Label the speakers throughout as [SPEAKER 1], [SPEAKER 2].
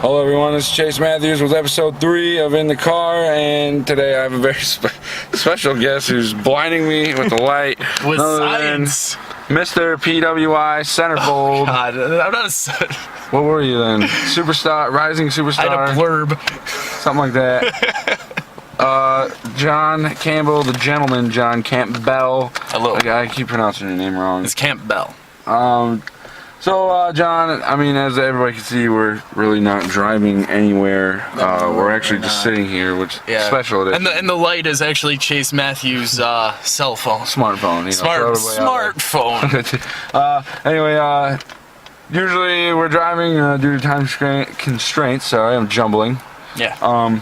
[SPEAKER 1] Hello everyone, this is Chase Matthews with episode 3 of In the Car, and today I have a very special guest who's blinding me with the light.
[SPEAKER 2] With science.
[SPEAKER 1] Mr. PWI Centerfold.
[SPEAKER 2] Oh, God, I'm not
[SPEAKER 1] What were you then? Superstar, rising superstar?
[SPEAKER 2] I had a blurb.
[SPEAKER 1] Something like that. John Campbell, the gentleman, John Campbell.
[SPEAKER 2] Hello.
[SPEAKER 1] I keep pronouncing your name wrong.
[SPEAKER 2] It's Campbell.
[SPEAKER 1] So, John, I mean, as everybody can see, we're really not driving anywhere. We're actually just sitting here, which is special.
[SPEAKER 2] And the light is actually Chase Matthews' cell phone.
[SPEAKER 1] Smartphone. You know,
[SPEAKER 2] Smartphone.
[SPEAKER 1] Anyway, usually we're driving due to time constraints. Sorry, I'm jumbling.
[SPEAKER 2] Yeah.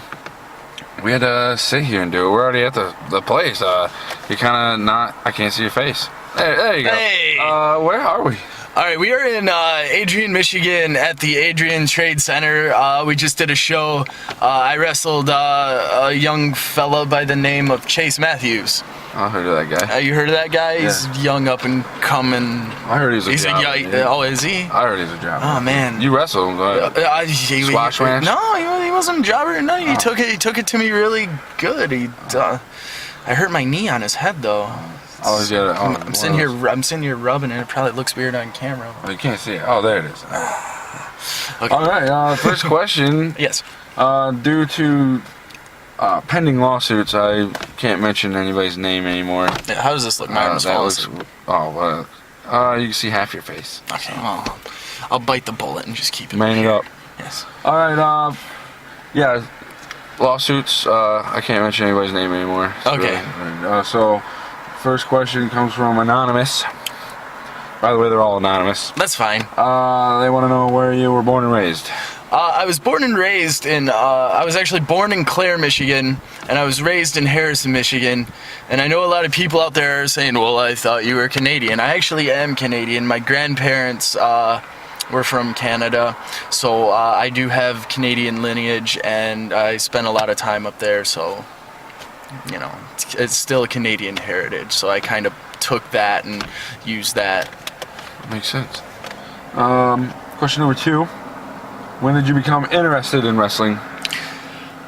[SPEAKER 1] We had to sit here and do it. We're already at the place. You're kind of not... I can't see your face. There you go.
[SPEAKER 2] Hey.
[SPEAKER 1] Where are we?
[SPEAKER 2] All right, we are in Adrian, Michigan at the Adrian Trade Center. We just did a show. I wrestled a young fella by the name of Chase Matthews.
[SPEAKER 1] I heard of that guy.
[SPEAKER 2] You heard of that guy?
[SPEAKER 1] Yeah.
[SPEAKER 2] He's young, up and coming.
[SPEAKER 1] I heard he's a jobber.
[SPEAKER 2] Oh, is he?
[SPEAKER 1] I heard he's a jobber.
[SPEAKER 2] Oh, man.
[SPEAKER 1] You wrestled him, Squash match?
[SPEAKER 2] No, he wasn't a jobber. No, he took it to me really good. I hurt my knee on his head, though. I'm sitting here rubbing it. It probably looks weird on camera.
[SPEAKER 1] Oh, you can't see it. Oh, there it is.
[SPEAKER 2] Okay.
[SPEAKER 1] All right. First question.
[SPEAKER 2] Yes.
[SPEAKER 1] Due to pending lawsuits, I can't mention anybody's name anymore.
[SPEAKER 2] Yeah, how does this look? Mine was false.
[SPEAKER 1] You can see half your face.
[SPEAKER 2] Okay. Well, I'll bite the bullet and just keep it.
[SPEAKER 1] Man it up.
[SPEAKER 2] Yes.
[SPEAKER 1] All right. Yeah. Lawsuits. I can't mention anybody's name anymore.
[SPEAKER 2] Okay.
[SPEAKER 1] So. First question comes from Anonymous. By the way, they're all anonymous.
[SPEAKER 2] That's fine.
[SPEAKER 1] They want to know where you were born and raised.
[SPEAKER 2] I was born and raised in, I was actually born in Clare, Michigan, and I was raised in Harrison, Michigan. And I know a lot of people out there are saying, well, I thought you were Canadian. I actually am Canadian. My grandparents were from Canada, so I do have Canadian lineage, and I spent a lot of time up there, so... You know, it's still a Canadian heritage, so I kind of took that and used that.
[SPEAKER 1] Makes sense. Question number 2. When did you become interested in wrestling?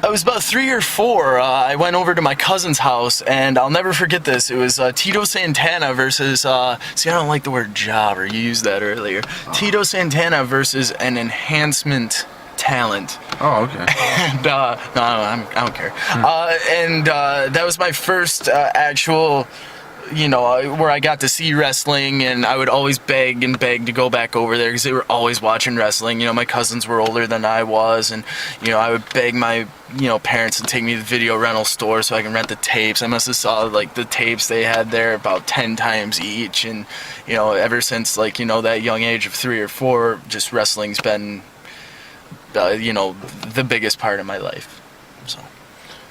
[SPEAKER 2] I was about 3 or 4. I went over to my cousin's house, and I'll never forget this. It was Tito Santana versus... see, I don't like the word jobber. You used that earlier. Tito Santana versus an enhancement talent.
[SPEAKER 1] Oh, okay.
[SPEAKER 2] And I don't care. And that was my first actual, where I got to see wrestling, and I would always beg to go back over there because they were always watching wrestling. My cousins were older than I was, and I would beg my parents to take me to the video rental store so I can rent the tapes. I must have saw the tapes they had there about 10 times each, and ever since that young age of 3 or 4, just wrestling's been the biggest part of my life. So.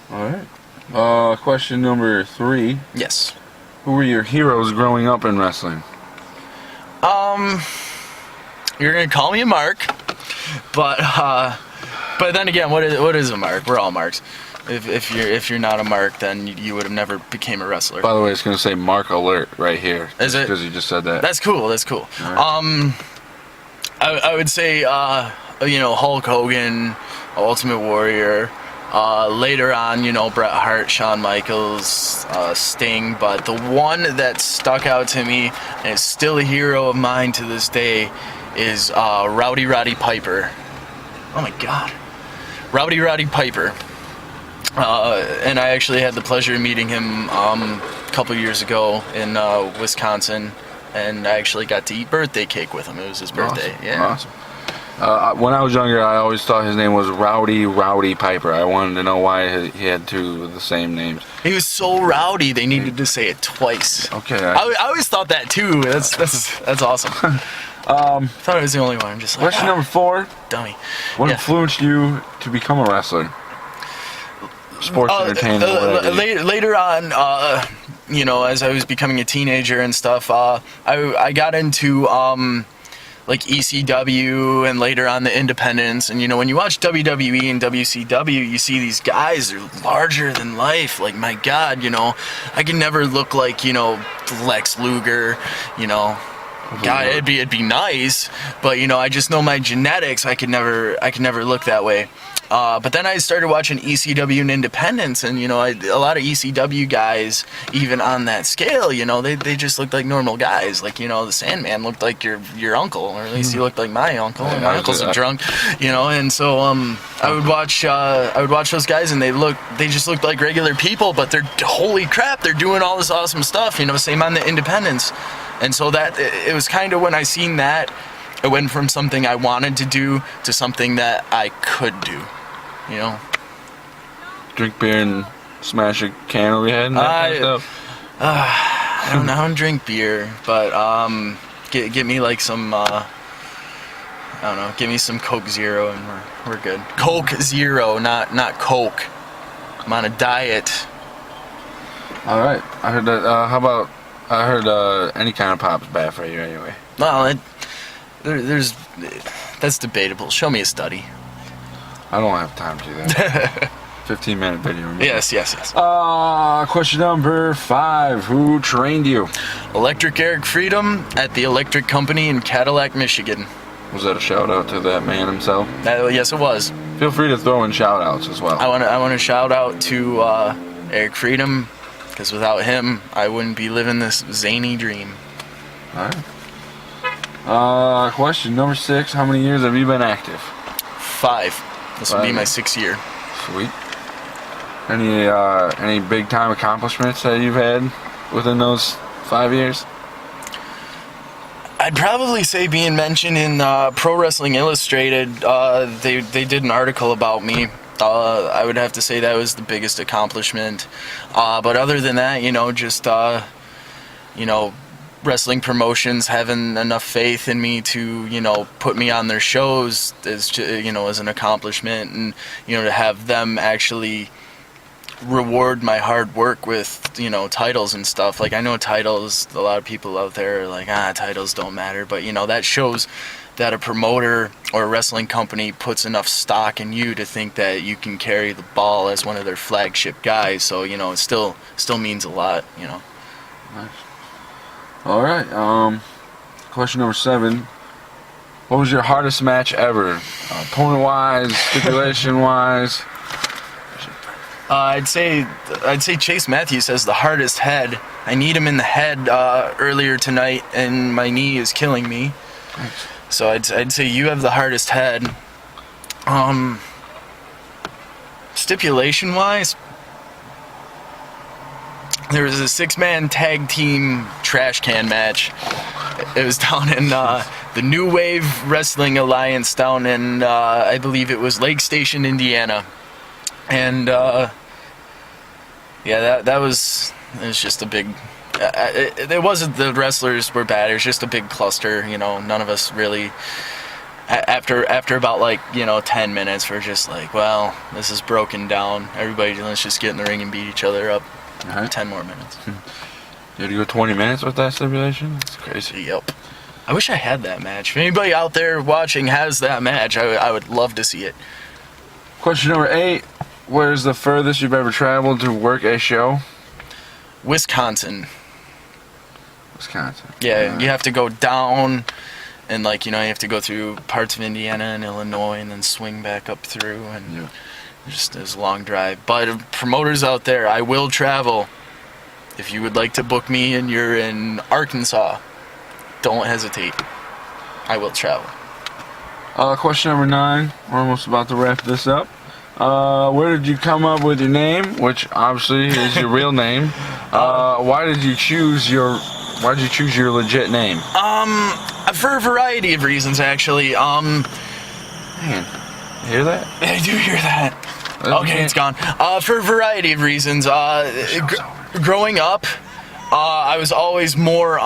[SPEAKER 2] All
[SPEAKER 1] right. Question number 3.
[SPEAKER 2] Yes.
[SPEAKER 1] Who were your heroes growing up in wrestling?
[SPEAKER 2] You're gonna call me a mark, but then again, what is a mark? We're all marks. If you're not a mark, then you would have never became a wrestler.
[SPEAKER 1] By the way, it's gonna say mark alert right here.
[SPEAKER 2] Is it?
[SPEAKER 1] Because you just said that.
[SPEAKER 2] That's cool. Right. I would say Hulk Hogan, Ultimate Warrior, later on, Bret Hart, Shawn Michaels, Sting, but the one that stuck out to me and is still a hero of mine to this day is Rowdy Roddy Piper. Oh my God. Rowdy Piper. And I actually had the pleasure of meeting him a couple years ago in Wisconsin, and I actually got to eat birthday cake with him. It was his birthday.
[SPEAKER 1] Awesome.
[SPEAKER 2] Yeah.
[SPEAKER 1] Awesome. When I was younger, I always thought his name was Rowdy Piper. I wanted to know why he had 2 of the same names.
[SPEAKER 2] He was so rowdy, they needed to say it twice.
[SPEAKER 1] Okay.
[SPEAKER 2] I always thought that too. That's awesome. I thought I was the only one. I'm just like,
[SPEAKER 1] question number 4.
[SPEAKER 2] Dummy.
[SPEAKER 1] What influenced you to become a wrestler? Sports entertainment.
[SPEAKER 2] Later on, as I was becoming a teenager and stuff, I got into ECW and later on the independents. And when you watch WWE and WCW, you see these guys are larger than life. Like, my God, I can never look like Lex Luger, God, it'd be nice, but I just know my genetics. I could never look that way. But then I started watching ECW and Independence, and a lot of ECW guys, even on that scale, they just looked like normal guys. Like the Sandman looked like your uncle, or at least he looked like my uncle. And my uncle's a drunk, And so I would watch those guys, and they just looked like regular people, but they're holy crap, they're doing all this awesome stuff. Same on the Independence. And so that it was kind of when I seen that, it went from something I wanted to do to something that I could do.
[SPEAKER 1] Drink beer and smash a can over your head and that kind of stuff?
[SPEAKER 2] I don't know and drink beer, but get me like some I don't know, give me some Coke Zero and we're good. Coke Zero, not Coke. I'm on a diet.
[SPEAKER 1] All right. I heard that. I heard any kind of pop's bad for you anyway.
[SPEAKER 2] Well, that's debatable. Show me a study.
[SPEAKER 1] I don't have time to do that. 15-minute video. Remember?
[SPEAKER 2] Yes.
[SPEAKER 1] Question number 5. Who trained you?
[SPEAKER 2] Electric Eric Freedom at the Electric Company in Cadillac, Michigan.
[SPEAKER 1] Was that a shout out to that man himself?
[SPEAKER 2] Yes, it was.
[SPEAKER 1] Feel free to throw in shout outs as well.
[SPEAKER 2] I want to shout out to Eric Freedom, because without him, I wouldn't be living this zany dream.
[SPEAKER 1] All right. Question number 6. How many years have you been active?
[SPEAKER 2] 5. This will be my 6th year.
[SPEAKER 1] Sweet. Any big time accomplishments that you've had within those 5 years?
[SPEAKER 2] I'd probably say being mentioned in Pro Wrestling Illustrated. They did an article about me. I would have to say that was the biggest accomplishment. But other than that, just wrestling promotions having enough faith in me to put me on their shows is as an accomplishment, and to have them actually reward my hard work with titles and stuff. Like, I know titles, a lot of people out there are like, titles don't matter, but that shows that a promoter or a wrestling company puts enough stock in you to think that you can carry the ball as one of their flagship guys. So it still means a lot.
[SPEAKER 1] Nice. All right. Question number 7. What was your hardest match ever? Opponent wise, stipulation wise?
[SPEAKER 2] I'd say Chase Matthews has the hardest head. I need him in the head earlier tonight, and my knee is killing me.
[SPEAKER 1] Thanks.
[SPEAKER 2] So I'd say you have the hardest head. Stipulation wise, there was a 6-man tag team trash can match. It was down in the New Wave Wrestling Alliance down in I believe it was Lake Station, Indiana. And that was just a big. It wasn't the wrestlers were bad. It was just a big cluster. None of us really. After about 10 minutes, we're just like, well, this is broken down. Everybody, let's just get in the ring and beat each other up. 10 more minutes.
[SPEAKER 1] You had to go 20 minutes with that stipulation? That's crazy.
[SPEAKER 2] Yep. I wish I had that match. If anybody out there watching has that match, I would love to see it.
[SPEAKER 1] Question number 8. Where's the furthest you've ever traveled to work a show?
[SPEAKER 2] Wisconsin.
[SPEAKER 1] Wisconsin.
[SPEAKER 2] Yeah, you have to go down, and you have to go through parts of Indiana and Illinois, and then swing back up through, and just it's a long drive. But promoters out there, I will travel. If you would like to book me and you're in Arkansas, don't hesitate. I will travel.
[SPEAKER 1] Question number 9. We're almost about to wrap this up. Where did you come up with your name, which obviously is your real name? Why did you choose your legit name?
[SPEAKER 2] For a variety of reasons, actually.
[SPEAKER 1] Man, you hear that?
[SPEAKER 2] I do hear that. Okay, it's gone. For a variety of reasons. Growing up, I was always more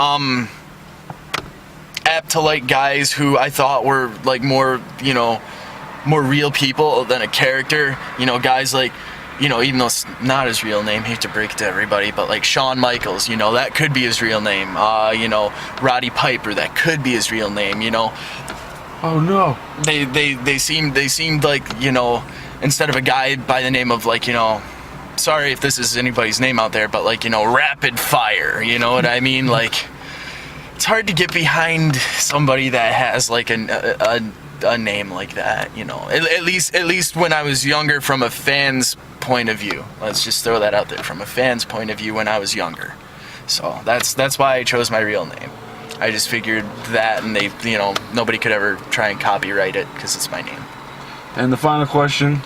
[SPEAKER 2] apt to like guys who I thought were more real people than a character. Guys like, even though it's not his real name, I hate to break it to everybody, but like Shawn Michaels, that could be his real name. Roddy Piper, that could be his real name.
[SPEAKER 1] Oh no.
[SPEAKER 2] They seemed like, instead of a guy by the name of sorry if this is anybody's name out there, but Rapid Fire, you know what I mean? it's hard to get behind somebody that has like a name like that, you know. At least when I was younger, from a fan's point of view. Let's just throw that out there, from a fan's point of view when I was younger. So that's why I chose my real name. I just figured that, and nobody could ever try and copyright it because it's my name.
[SPEAKER 1] And the final question,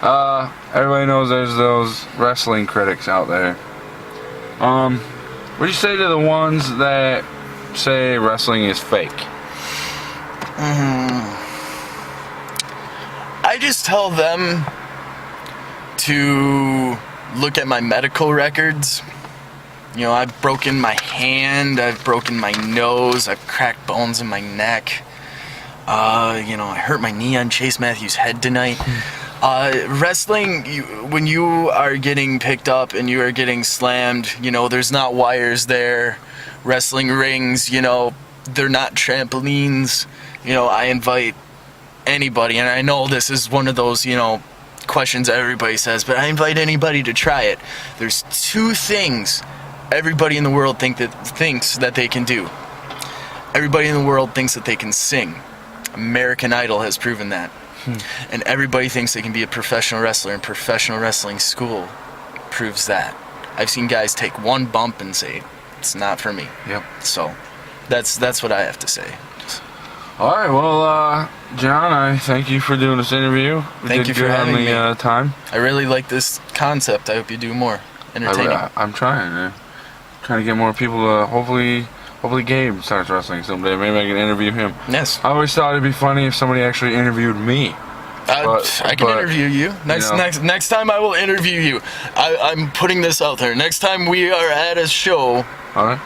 [SPEAKER 1] everybody knows there's those wrestling critics out there. What do you say to the ones that say wrestling is fake?
[SPEAKER 2] I just tell them to look at my medical records. You know, I've broken my hand, I've broken my nose, I've cracked bones in my neck. I hurt my knee on Chase Matthews' head tonight. Wrestling, when you are getting picked up and you are getting slammed, there's not wires there. Wrestling rings, they're not trampolines. I invite anybody, and I know this is one of those, questions everybody says, but I invite anybody to try it. There's two things everybody in the world thinks that they can do. Everybody in the world thinks that they can sing. American Idol has proven that. And everybody thinks they can be a professional wrestler, and professional wrestling school proves that. I've seen guys take one bump and say, it's not for me.
[SPEAKER 1] Yep.
[SPEAKER 2] So that's what I have to say.
[SPEAKER 1] All right, well, John, I thank you for doing this interview.
[SPEAKER 2] Thank you for having me.
[SPEAKER 1] Time.
[SPEAKER 2] I really like this concept. I hope you do more. Entertaining.
[SPEAKER 1] I'm trying. Trying to get more people to hopefully Gabe starts wrestling someday. Maybe I can interview him.
[SPEAKER 2] Yes.
[SPEAKER 1] I always thought it'd be funny if somebody actually interviewed me.
[SPEAKER 2] I can interview you. Next time I will interview you. I'm putting this out there. Next time we are at a show,
[SPEAKER 1] all right,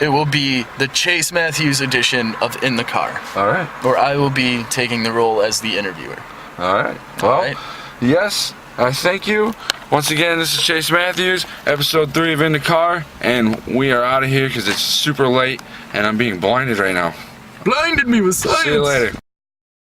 [SPEAKER 2] it will be the Chase Matthews edition of In the Car.
[SPEAKER 1] All right.
[SPEAKER 2] Where I will be taking the role as the interviewer.
[SPEAKER 1] All right. Well, yes, I thank you. Once again, this is Chase Matthews, episode 3 of In the Car, and we are out of here because it's super late and I'm being blinded right now.
[SPEAKER 2] Blinded me with science.
[SPEAKER 1] See you later.